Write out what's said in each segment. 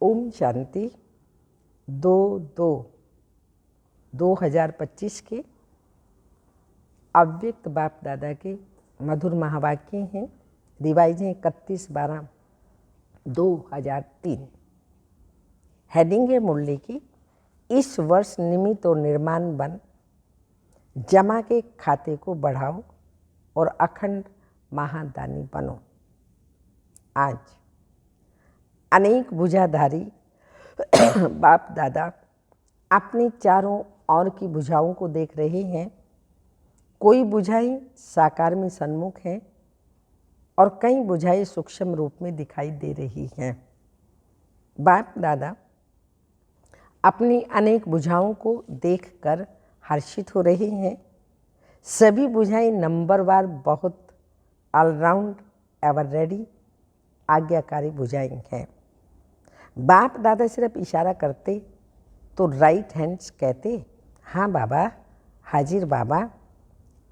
ओम शांति 2/2/2025 के अव्यक्त बाप दादा के मधुर महावाक्य हैं। रिवाइज हैं 31/12/2003। हेडिंग है मुरली की, इस वर्ष निमित्त और निर्माण बन, जमा के खाते को बढ़ाओ और अखंड महादानी बनो। आज अनेक भुजाधारी बाप दादा अपनी चारों ओर की भुजाओं को देख रहे हैं। कोई भुजाएं साकार में सन्मुख हैं और कई भुजाएं सूक्ष्म रूप में दिखाई दे रही हैं। बाप दादा अपनी अनेक भुजाओं को देखकर हर्षित हो रहे हैं। सभी भुजाएं नंबरवार बहुत ऑलराउंड एवर रेडी आज्ञाकारी भुजाएं हैं। बाप दादा सिर्फ इशारा करते तो राइट हैंड्स कहते, हाँ बाबा, हाजिर बाबा,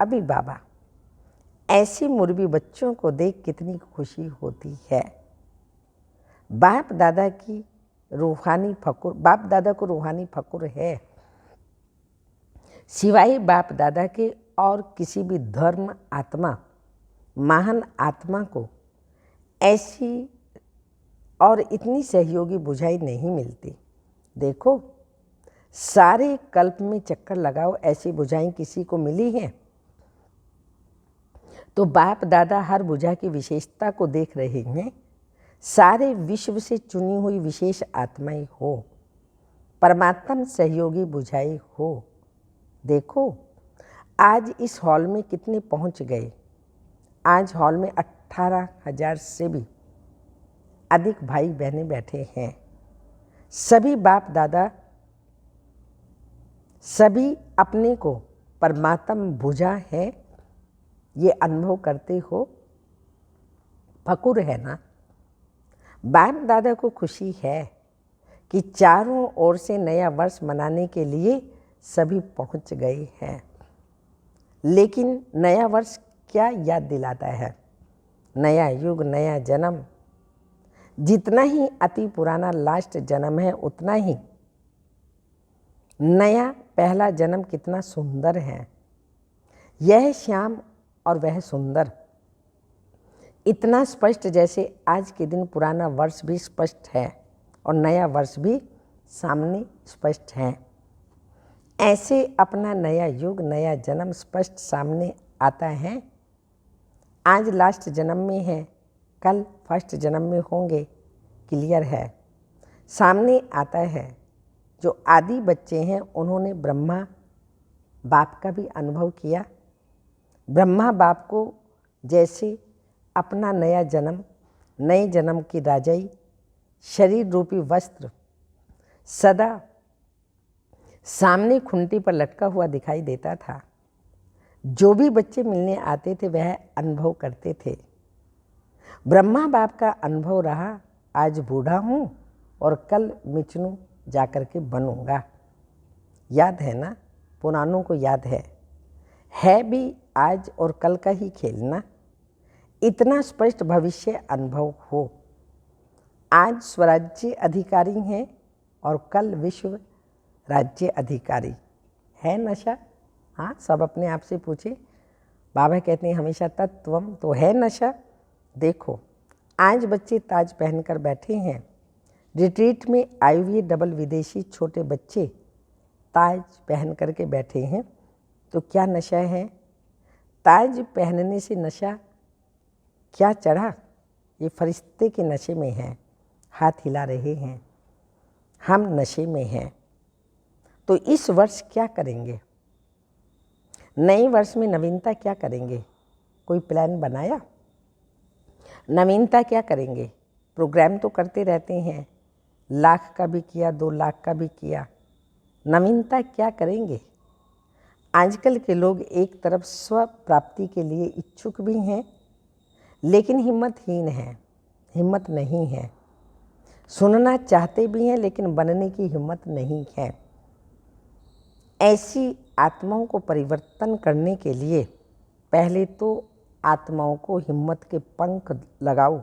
अभी बाबा। ऐसे मुर्बी बच्चों को देख कितनी खुशी होती है। बाप दादा को रूहानी फकुर है। सिवाय बाप दादा के और किसी भी धर्म आत्मा, महान आत्मा को ऐसी और इतनी सहयोगी बुझाई नहीं मिलती। देखो, सारे कल्प में चक्कर लगाओ, ऐसी बुझाई किसी को मिली है? तो बाप दादा हर बुझा की विशेषता को देख रहे हैं। सारे विश्व से चुनी हुई विशेष आत्माएं हो, परमात्मा सहयोगी बुझाई हो। देखो, आज इस हॉल में कितने पहुंच गए। आज हॉल में 18,000 से भी अधिक भाई बहनें बैठे हैं। सभी बाप दादा सभी अपने को परमात्मा भुजा है, ये अनुभव करते हो। फकुर है ना। बाप दादा को खुशी है कि चारों ओर से नया वर्ष मनाने के लिए सभी पहुंच गए हैं। लेकिन नया वर्ष क्या याद दिलाता है? नया युग, नया जन्म। जितना ही अति पुराना लास्ट जन्म है, उतना ही नया पहला जन्म कितना सुंदर है। यह श्याम और वह सुंदर, इतना स्पष्ट जैसे आज के दिन पुराना वर्ष भी स्पष्ट है और नया वर्ष भी सामने स्पष्ट है। ऐसे अपना नया युग, नया जन्म स्पष्ट सामने आता है। आज लास्ट जन्म में है, कल फर्स्ट जन्म में होंगे, क्लियर है, सामने आता है। जो आदि बच्चे हैं उन्होंने ब्रह्मा बाप का भी अनुभव किया। ब्रह्मा बाप को जैसे अपना नया जन्म, नए जन्म की राजाई, शरीर रूपी वस्त्र सदा सामने खुंटी पर लटका हुआ दिखाई देता था। जो भी बच्चे मिलने आते थे वह अनुभव करते थे। ब्रह्मा बाप का अनुभव रहा, आज बूढ़ा हूँ और कल मिचनू जाकर के बनूंगा। याद है ना, पुरानों को याद है भी आज और कल का ही खेलना। इतना स्पष्ट भविष्य अनुभव हो। आज स्वराज्य अधिकारी हैं और कल विश्व राज्य अधिकारी है। नशा, हाँ, सब अपने आप से पूछे। बाबा कहते हैं हमेशा तत्वम, तो है नशा। देखो, आज बच्चे ताज पहनकर बैठे हैं। रिट्रीट में आए हुए डबल विदेशी छोटे बच्चे ताज पहन करके बैठे हैं। तो क्या नशा है? ताज पहनने से नशा क्या चढ़ा? ये फरिश्ते के नशे में हैं, हाथ हिला रहे हैं। हम नशे में हैं। तो इस वर्ष क्या करेंगे? नए वर्ष में नवीनता क्या करेंगे? कोई प्लान बनाया? नवीनता क्या करेंगे? प्रोग्राम तो करते रहते हैं, लाख का भी किया, 2 लाख का भी किया। नवीनता क्या करेंगे? आजकल के लोग एक तरफ स्व प्राप्ति के लिए इच्छुक भी हैं, लेकिन हिम्मतहीन हैं, हिम्मत नहीं है। सुनना चाहते भी हैं, लेकिन बनने की हिम्मत नहीं है। ऐसी आत्माओं को परिवर्तन करने के लिए पहले तो आत्माओं को हिम्मत के पंख लगाओ।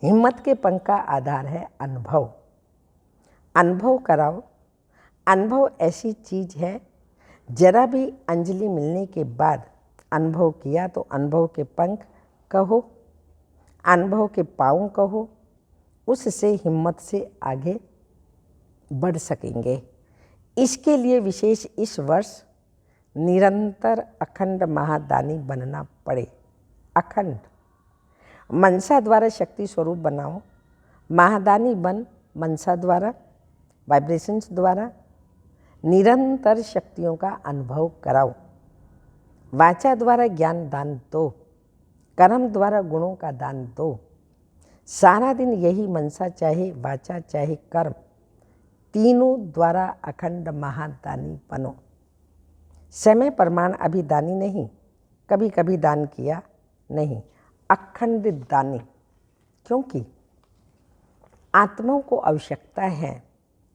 हिम्मत के पंख का आधार है अनुभव। अनुभव कराओ। अनुभव ऐसी चीज है, जरा भी अंजलि मिलने के बाद अनुभव किया तो अनुभव के पंख कहो, अनुभव के पाँव कहो, उससे हिम्मत से आगे बढ़ सकेंगे। इसके लिए विशेष इस वर्ष निरंतर अखंड महादानी बनना पड़े। अखंड मनसा द्वारा शक्ति स्वरूप बनाओ। महादानी बन मनसा द्वारा, वाइब्रेशंस द्वारा निरंतर शक्तियों का अनुभव कराओ। वाचा द्वारा ज्ञान दान दो, कर्म द्वारा गुणों का दान दो। सारा दिन यही मनसा, चाहे वाचा चाहे कर्म, तीनों द्वारा अखंड महादानी बनो। समय प्रमाण अभी दानी नहीं, कभी कभी दान किया नहीं, अखंड दानी। क्योंकि आत्माओं को आवश्यकता है,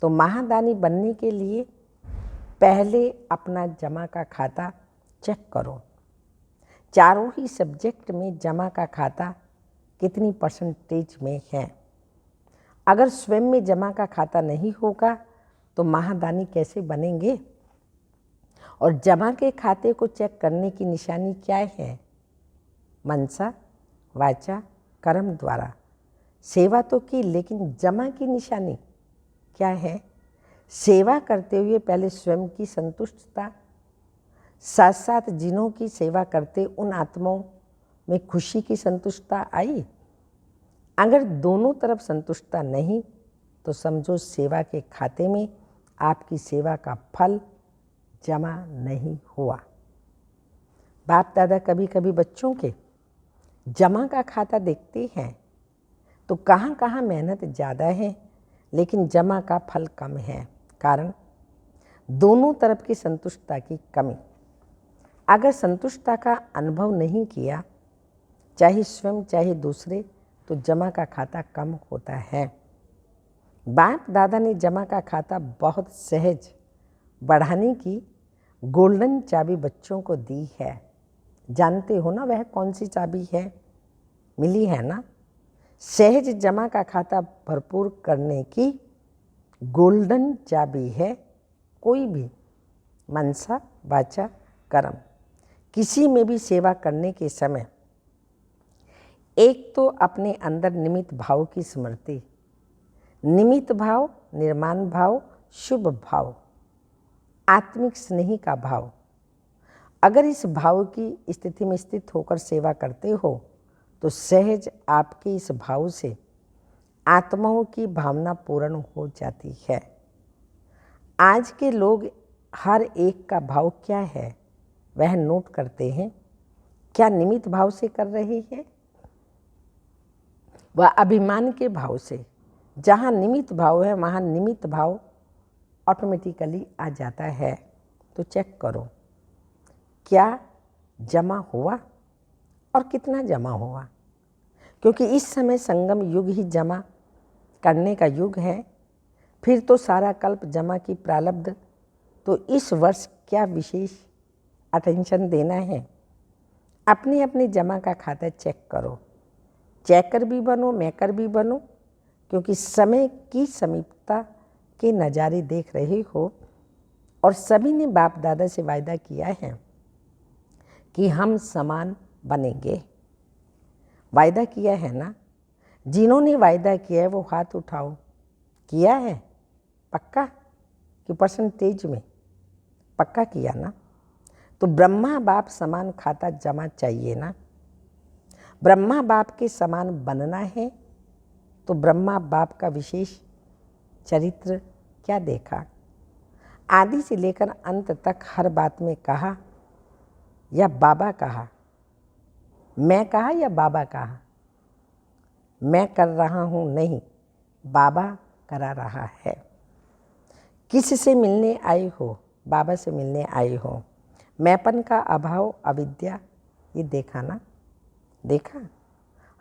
तो महादानी बनने के लिए पहले अपना जमा का खाता चेक करो। चारों ही सब्जेक्ट में जमा का खाता कितनी परसेंटेज में है। अगर स्वयं में जमा का खाता नहीं होगा तो महादानी कैसे बनेंगे। और जमा के खाते को चेक करने की निशानी क्या है। मनसा, वाचा, कर्म द्वारा सेवा तो की, लेकिन जमा की निशानी क्या है। सेवा करते हुए पहले स्वयं की संतुष्टता, साथ साथ जिन्हों की सेवा करते उन आत्माओं में खुशी की संतुष्टता आई। अगर दोनों तरफ संतुष्टता नहीं तो समझो सेवा के खाते में आपकी सेवा का फल जमा नहीं हुआ। बाप दादा कभी कभी बच्चों के जमा का खाता देखते हैं तो कहाँ कहाँ मेहनत ज़्यादा है लेकिन जमा का फल कम है। कारण दोनों तरफ की संतुष्टता की कमी। अगर संतुष्टता का अनुभव नहीं किया, चाहे स्वयं चाहे दूसरे, तो जमा का खाता कम होता है। बाप दादा ने जमा का खाता बहुत सहज बढ़ाने की गोल्डन चाबी बच्चों को दी है। जानते हो ना वह कौन सी चाबी है, मिली है ना। सहज जमा का खाता भरपूर करने की गोल्डन चाबी है। कोई भी मनसा, वाचा, कर्म किसी में भी सेवा करने के समय एक तो अपने अंदर निमित्त भाव की स्मृति, निमित्त भाव, निर्माण भाव, शुभ भाव, आत्मिक स्नेह का भाव। अगर इस भाव की स्थिति में स्थित होकर सेवा करते हो तो सहज आपके इस भाव से आत्माओं की भावना पूर्ण हो जाती है। आज के लोग हर एक का भाव क्या है वह नोट करते हैं। क्या निमित्त भाव से कर रहे हैं, वह अभिमान के भाव से। जहाँ निमित्त भाव है वहाँ निमित्त भाव ऑटोमेटिकली आ जाता है। तो चेक करो क्या जमा हुआ और कितना जमा हुआ, क्योंकि इस समय संगम युग ही जमा करने का युग है। फिर तो सारा कल्प जमा की प्रारब्ध। तो इस वर्ष क्या विशेष अटेंशन देना है। अपने अपने जमा का खाता चेक करो। चेकर भी बनो, मेकर भी बनो, क्योंकि समय की समीपता के नज़ारे देख रहे हो। और सभी ने बाप दादा से वायदा किया है कि हम समान बनेंगे। वायदा किया है ना। जिन्होंने वायदा किया है वो हाथ उठाओ। किया है पक्का कि परसेंटेज में पक्का किया ना। तो ब्रह्मा बाप समान खाता जमा चाहिए ना। ब्रह्मा बाप के समान बनना है तो ब्रह्मा बाप का विशेष चरित्र क्या देखा। आदि से लेकर अंत तक हर बात में कहा या बाबा कहा, मैं कहा या बाबा कहा। मैं कर रहा हूँ नहीं, बाबा करा रहा है। किस से मिलने आए हो, बाबा से मिलने आए हो। मैंपन का अभाव, अविद्या, ये देखा ना। देखा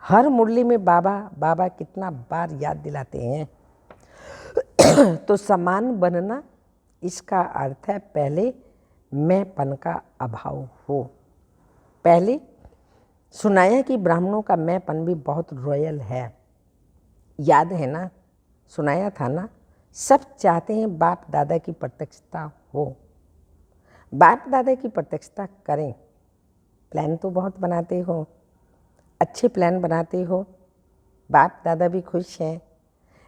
हर मुरली में बाबा बाबा कितना बार याद दिलाते हैं। तो समान बनना इसका अर्थ है पहले मैंपन का अभाव हो। पहले सुनाया कि ब्राह्मणों का मैंपन भी बहुत रॉयल है। याद है ना, सुनाया था ना, सब चाहते हैं बाप दादा की प्रत्यक्षता हो। बाप दादा की प्रत्यक्षता करें। प्लान तो बहुत बनाते हो, अच्छे प्लान बनाते हो, बाप दादा भी खुश हैं,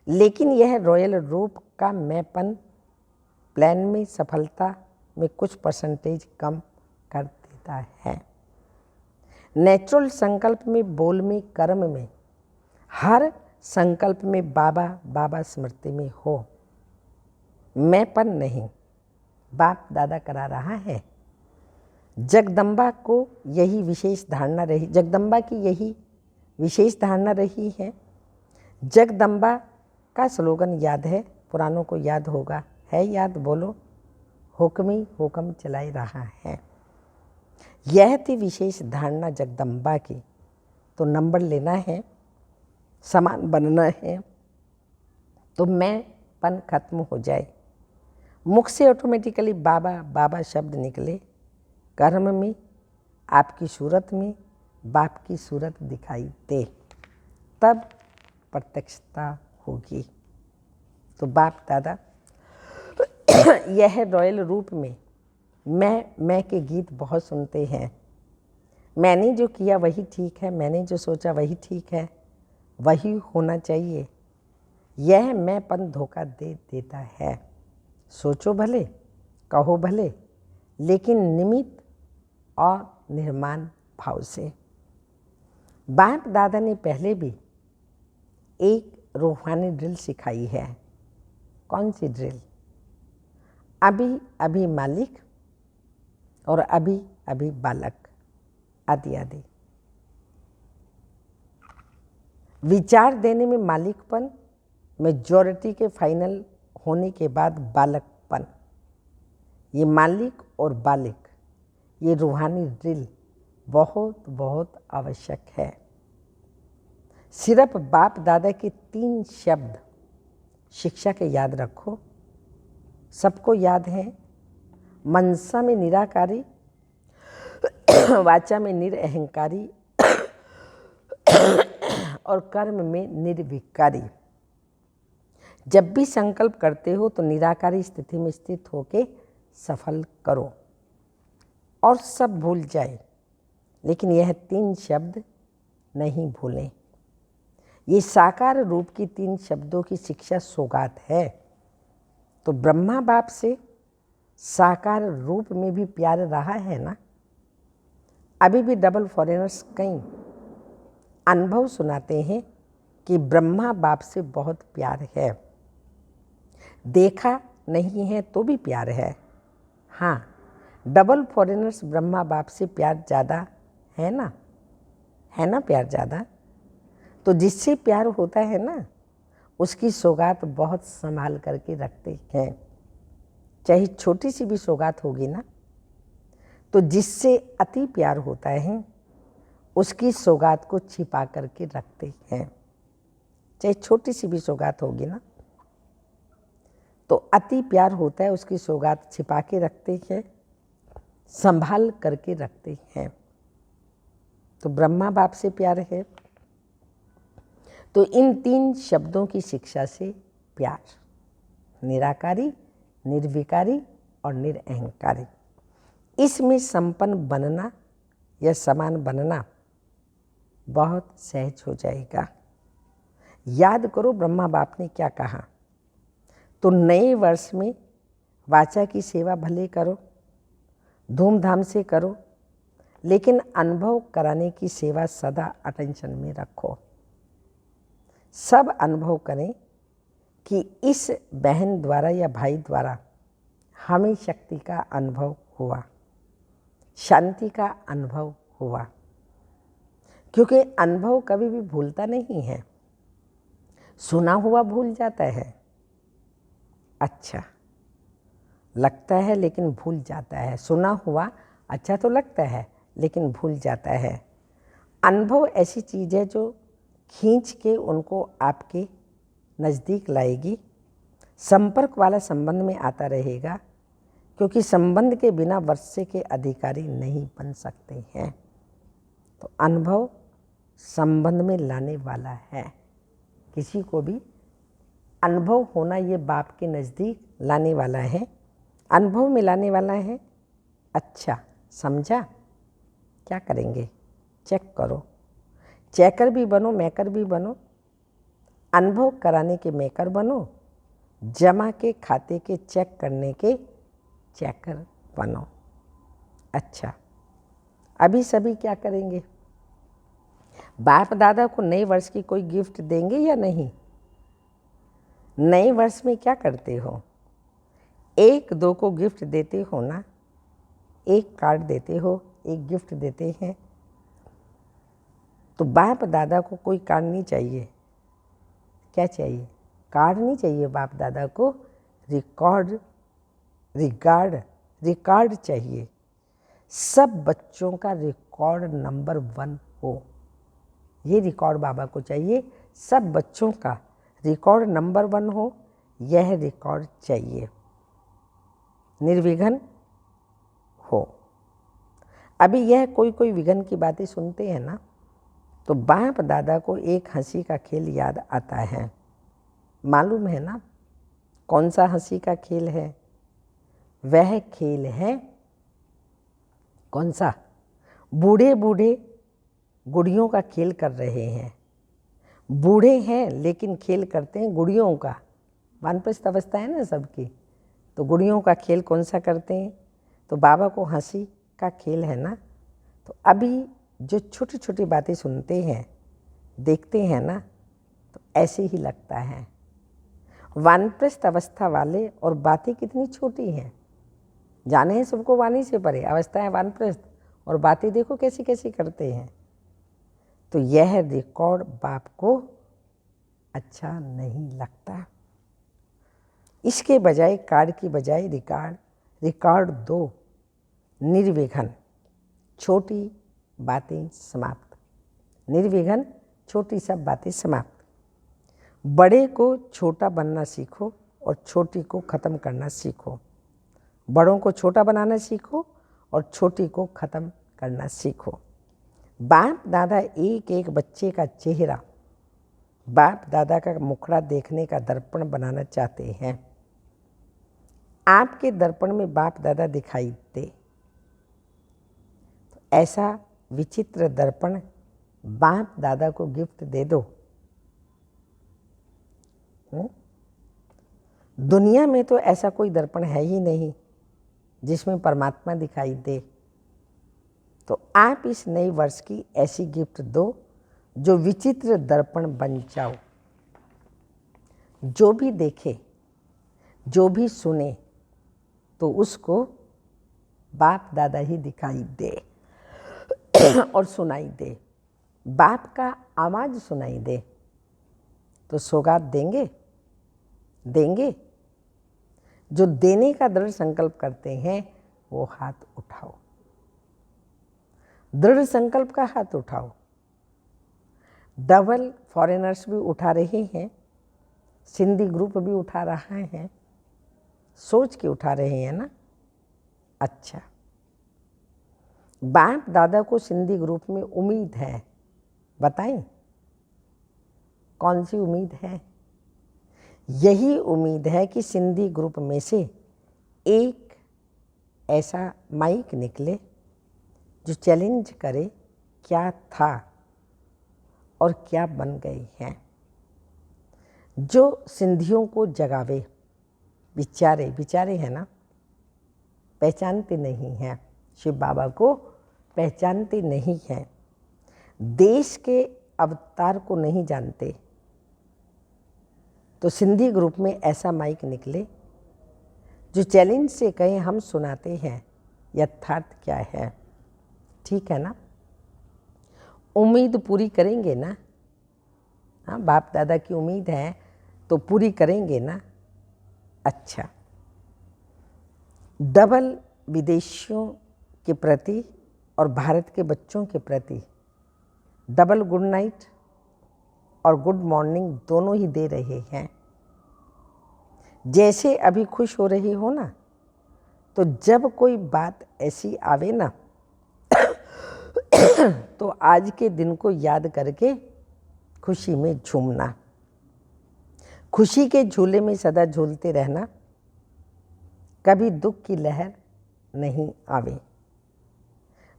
लेकिन यह रॉयल रूप का मैंपन प्लान में सफलता में कुछ परसेंटेज कम कर देता है। नेचुरल संकल्प में, बोल में, कर्म में, हर संकल्प में बाबा बाबा स्मृति में हो। मैंपन नहीं, बाप दादा करा रहा है। जगदम्बा को यही विशेष धारणा रही, जगदम्बा की यही विशेष धारणा रही है। जगदम्बा का स्लोगन याद है, पुरानों को याद होगा, है याद? बोलो। हुक्म ही हुक्म चलाई रहा है। यह थी विशेष धारणा जगदम्बा की। तो नंबर लेना है, समान बनना है, तो मैंपन खत्म हो जाए। मुख से ऑटोमेटिकली बाबा बाबा शब्द निकले, कर्म में, आपकी सूरत में बाप की सूरत दिखाई दे, तब प्रत्यक्षता होगी। तो बाप दादा यह रॉयल रूप में मैं के गीत बहुत सुनते हैं। मैंने जो किया वही ठीक है, मैंने जो सोचा वही ठीक है, वही होना चाहिए। यह मैंपन धोखा दे देता है। सोचो भले, कहो भले, लेकिन निमित्त और निर्माण भाव से। बाप दादा ने पहले भी एक रूहानी ड्रिल सिखाई है। कौन सी ड्रिल? अभी अभी मालिक और अभी अभी बालक, आदि आदि। विचार देने में मालिकपन, मेजॉरिटी के फाइनल होने के बाद बालकपन। ये मालिक और बालिक, ये रूहानी ड्रिल बहुत बहुत आवश्यक है। सिर्फ बाप दादा के 3 शब्द शिक्षा के याद रखो, सबको याद है। मनसा में निराकारी, वाचा में निरअहंकारी और कर्म में निर्विकारी। जब भी संकल्प करते हो तो निराकारी स्थिति में स्थित होके सफल करो और सब भूल जाए, लेकिन यह 3 शब्द नहीं भूलें। ये साकार रूप की 3 शब्दों की शिक्षा सौगात है। तो ब्रह्मा बाप से साकार रूप में भी प्यार रहा है ना। अभी भी डबल फॉरेनर्स कई अनुभव सुनाते हैं कि ब्रह्मा बाप से बहुत प्यार है। देखा नहीं है तो भी प्यार है। हाँ, डबल फॉरेनर्स ब्रह्मा बाप से प्यार ज़्यादा है ना, है ना प्यार ज़्यादा। तो जिससे प्यार होता है ना, उसकी सौगात बहुत संभाल करके रखते हैं। चाहे छोटी सी भी सौगात होगी ना, तो जिससे अति प्यार होता है उसकी सौगात को छिपा करके रखते हैं। चाहे छोटी सी भी सौगात होगी ना, तो अति प्यार होता है, उसकी सौगात छिपा के रखते हैं, संभाल करके रखते हैं। तो ब्रह्मा बाप से प्यार है, तो इन 3 शब्दों की शिक्षा से प्यार, निराकारी, निर्विकारी और निरअहंकारी, इसमें संपन्न बनना या समान बनना बहुत सहज हो जाएगा। याद करो ब्रह्मा बाप ने क्या कहा। तो नए वर्ष में वाचा की सेवा भले करो, धूमधाम से करो, लेकिन अनुभव कराने की सेवा सदा अटेंशन में रखो। सब अनुभव करें कि इस बहन द्वारा या भाई द्वारा हमें शक्ति का अनुभव हुआ, शांति का अनुभव हुआ, क्योंकि अनुभव कभी भी भूलता नहीं है। सुना हुआ भूल जाता है, अच्छा लगता है लेकिन भूल जाता है। सुना हुआ अच्छा तो लगता है लेकिन भूल जाता है। अनुभव ऐसी चीज़ है जो खींच के उनको आपके नज़दीक लाएगी। संपर्क वाला संबंध में आता रहेगा, क्योंकि संबंध के बिना वर्षे के अधिकारी नहीं बन सकते हैं। तो अनुभव संबंध में लाने वाला है। किसी को भी अनुभव होना ये बाप के नज़दीक लाने वाला है, अनुभव में लाने वाला है। अच्छा समझा? क्या करेंगे? चेक करो। चेकर भी बनो, मेकर भी बनो, अनुभव कराने के मेकर बनो, जमा के खाते के चेक करने के चेकर बनो। अच्छा अभी सभी क्या करेंगे? बाप दादा को नए वर्ष की कोई गिफ्ट देंगे या नहीं? नए वर्ष में क्या करते हो? एक दो को गिफ्ट देते हो ना, एक कार्ड देते हो, एक गिफ्ट देते हैं। तो बाप दादा को कोई कार्ड नहीं चाहिए। क्या चाहिए? कार्ड नहीं चाहिए बाप दादा को, रिकॉर्ड चाहिए। सब बच्चों का रिकॉर्ड नंबर 1 हो, ये रिकॉर्ड बाबा को चाहिए। सब बच्चों का रिकॉर्ड नंबर 1 हो, यह रिकॉर्ड चाहिए, निर्विघ्न हो। अभी यह कोई विघ्न की बातें सुनते हैं ना, तो बाप दादा को एक हंसी का खेल याद आता है। मालूम है ना कौन सा हंसी का खेल है? वह खेल है कौन सा? बूढ़े बूढ़े गुड़ियों का खेल कर रहे हैं। बूढ़े हैं लेकिन खेल करते हैं गुड़ियों का। वानप्रस्थ अवस्था है ना सबकी, तो गुड़ियों का खेल कौन सा करते हैं? तो बाबा को हंसी का खेल है ना। तो अभी जो छोटी छोटी बातें सुनते हैं, देखते हैं ना, तो ऐसे ही लगता है। वानप्रस्थ अवस्था वाले और बातें कितनी छोटी हैं, जाने हैं सबको वाणी से परे। अवस्था है वानप्रस्थ और बातें देखो कैसी कैसी करते हैं। तो यह रिकॉर्ड बाप को अच्छा नहीं लगता। इसके बजाय कार्ड की बजाय रिकॉर्ड दो, निर्विघ्न, छोटी बातें समाप्त। निर्विघ्न, छोटी सब बातें समाप्त। बड़े को छोटा बनना सीखो और छोटी को ख़त्म करना सीखो। बड़ों को छोटा बनाना सीखो और छोटी को ख़त्म करना सीखो। बाप दादा एक एक बच्चे का चेहरा, बाप दादा का मुखड़ा देखने का दर्पण बनाना चाहते हैं। आपके दर्पण में बाप दादा दिखाई दे, तो ऐसा विचित्र दर्पण बाप दादा को गिफ्ट दे दो। दुनिया में तो ऐसा कोई दर्पण है ही नहीं जिसमें परमात्मा दिखाई दे। तो आप इस नए वर्ष की ऐसी गिफ्ट दो जो विचित्र दर्पण बन जाओ। जो भी देखे, जो भी सुने, तो उसको बाप दादा ही दिखाई दे और सुनाई दे। बाप का आवाज़ सुनाई दे। तो सौगात देंगे? जो देने का दृढ़ संकल्प करते हैं वो हाथ उठाओ। दृढ़ संकल्प का हाथ उठाओ। डबल फॉरेनर्स भी उठा रहे हैं, सिंधी ग्रुप भी उठा रहा है, सोच के उठा रहे हैं ना। अच्छा, बाप दादा को सिंधी ग्रुप में उम्मीद है, बताएं कौन सी उम्मीद है? यही उम्मीद है कि सिंधी ग्रुप में से एक ऐसा माइक निकले जो चैलेंज करे क्या था और क्या बन गए हैं, जो सिंधियों को जगावे। बिचारे हैं ना, पहचानते नहीं हैं, शिव बाबा को पहचानते नहीं हैं, देश के अवतार को नहीं जानते। तो सिंधी ग्रुप में ऐसा माइक निकले जो चैलेंज से कहे हम सुनाते हैं यथार्थ क्या है। ठीक है ना? उम्मीद पूरी करेंगे ना? हाँ, बाप दादा की उम्मीद है तो पूरी करेंगे ना? अच्छा, डबल विदेशियों के प्रति और भारत के बच्चों के प्रति डबल गुड नाइट और गुड मॉर्निंग दोनों ही दे रहे हैं। जैसे अभी खुश हो रहे हो ना, तो जब कोई बात ऐसी आवे ना तो आज के दिन को याद करके खुशी में झूमना। खुशी के झूले में सदा झूलते रहना, कभी दुख की लहर नहीं आवे।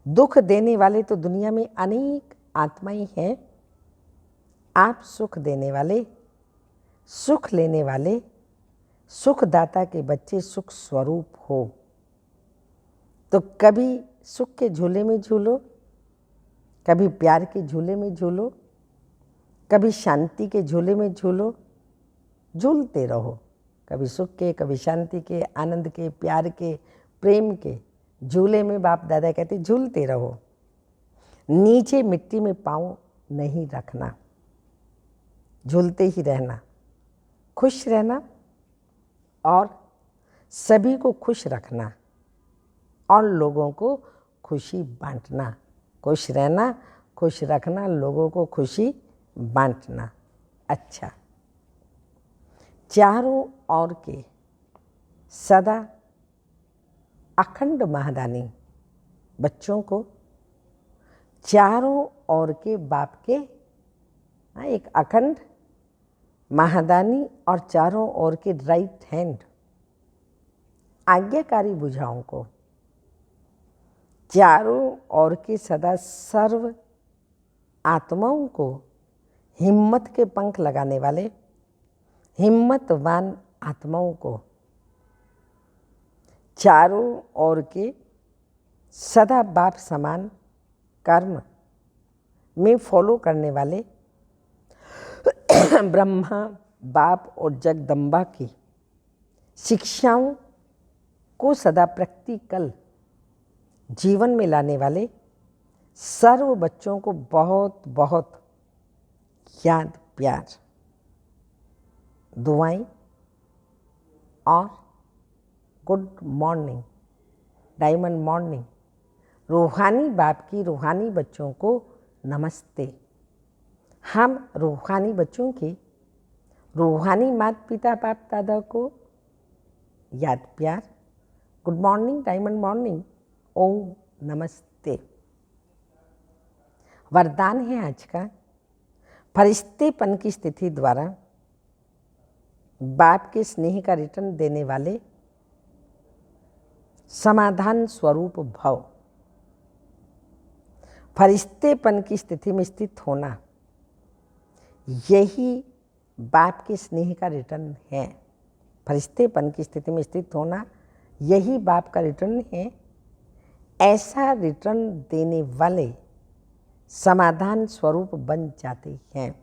दुख देने वाले तो दुनिया में अनेक आत्माएं हैं, आप सुख देने वाले, सुख लेने वाले, सुखदाता के बच्चे सुख स्वरूप हो। तो कभी सुख के झूले में झूलो, कभी प्यार के झूले में झूलो, कभी शांति के झूले में झूलो, झूलते रहो। कभी सुख के, कभी शांति के, आनंद के, प्यार के, प्रेम के झूले में बाप दादा कहते झूलते रहो। नीचे मिट्टी में पाँव नहीं रखना, झूलते ही रहना, खुश रहना और सभी को खुश रखना और लोगों को खुशी बांटना। खुश रहना, खुश रखना, लोगों को खुशी बांटना। अच्छा, चारों ओर के सदा अखंड महादानी बच्चों को, चारों ओर के बाप के एक अखंड महादानी और चारों ओर के राइट हैंड आज्ञाकारी भुजाओं को, चारों ओर के सदा सर्व आत्माओं को हिम्मत के पंख लगाने वाले हिम्मतवान आत्माओं को, चारों ओर के सदा बाप समान कर्म में फॉलो करने वाले ब्रह्मा बाप और जगदम्बा की शिक्षाओं को सदा प्रैक्टिकल जीवन में लाने वाले सर्व बच्चों को बहुत बहुत याद प्यार, दुआएं और गुड मॉर्निंग, डायमंड मॉर्निंग। रूहानी बाप की रूहानी बच्चों को नमस्ते। हम रूहानी बच्चों के रूहानी माता पिता बाप दादा को याद प्यार, गुड मॉर्निंग, डायमंड मॉर्निंग, ओम नमस्ते। वरदान है आज का, फरिश्तेपन की स्थिति द्वारा बाप के स्नेह का रिटर्न देने वाले समाधान स्वरूप भव। फरिश्तेपन की स्थिति में स्थित होना, यही बाप के स्नेह का रिटर्न है। फरिश्तेपन की स्थिति में स्थित होना, यही बाप का रिटर्न है। ऐसा रिटर्न देने वाले समाधान स्वरूप बन जाते हैं।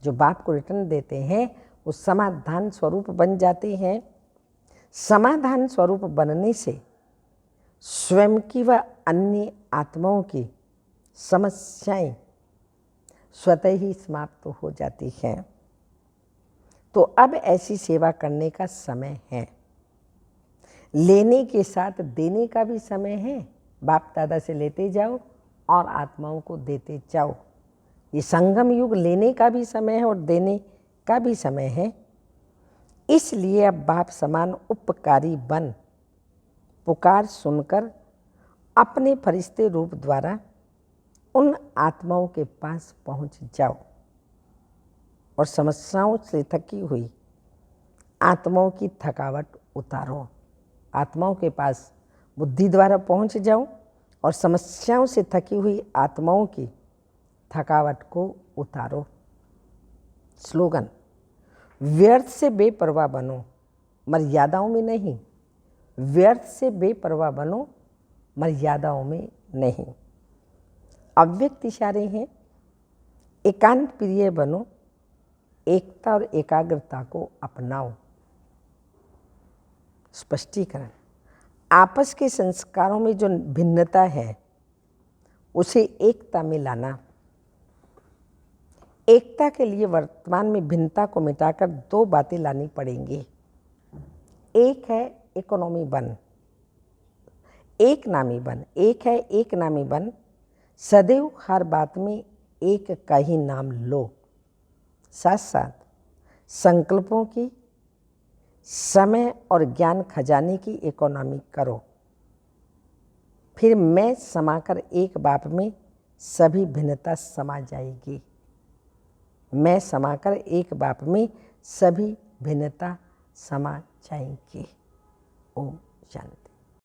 जो बाप को रिटर्न देते हैं वो समाधान स्वरूप बन जाते हैं। समाधान स्वरूप बनने से स्वयं की व अन्य आत्माओं की समस्याएं स्वतः ही समाप्त हो जाती हैं। तो अब ऐसी सेवा करने का समय है। लेने के साथ देने का भी समय है। बाप दादा से लेते जाओ और आत्माओं को देते जाओ। ये संगम युग लेने का भी समय है और देने का भी समय है। इसलिए अब बाप समान उपकारी बन पुकार सुनकर अपने फरिश्ते रूप द्वारा उन आत्माओं के पास पहुंच जाओ और समस्याओं से थकी हुई आत्माओं की थकावट उतारो। आत्माओं के पास बुद्धि द्वारा पहुंच जाओ और समस्याओं से थकी हुई आत्माओं की थकावट को उतारो। स्लोगन, व्यर्थ से बेपरवाह बनो, मर्यादाओं में नहीं। व्यर्थ से बेपरवाह बनो, मर्यादाओं में नहीं। अव्यक्त इशारे हैं। एकांत प्रिय बनो, एकता और एकाग्रता को अपनाओ। स्पष्टीकरण, आपस के संस्कारों में जो भिन्नता है उसे एकता में लाना। एकता के लिए वर्तमान में भिन्नता को मिटाकर दो बातें लानी पड़ेंगी। एक है इकोनॉमी बन, एक नामी बन। एक है एक नामी बन, सदैव हर बात में एक का ही नाम लो। साथ साथ संकल्पों की, समय और ज्ञान खजाने की इकोनॉमी करो। फिर मैं समाकर एक बाप में सभी भिन्नता समा जाएगी। मैं समाकर एक बाप में सभी भिन्नता समा जाएंगी। ओम शांति।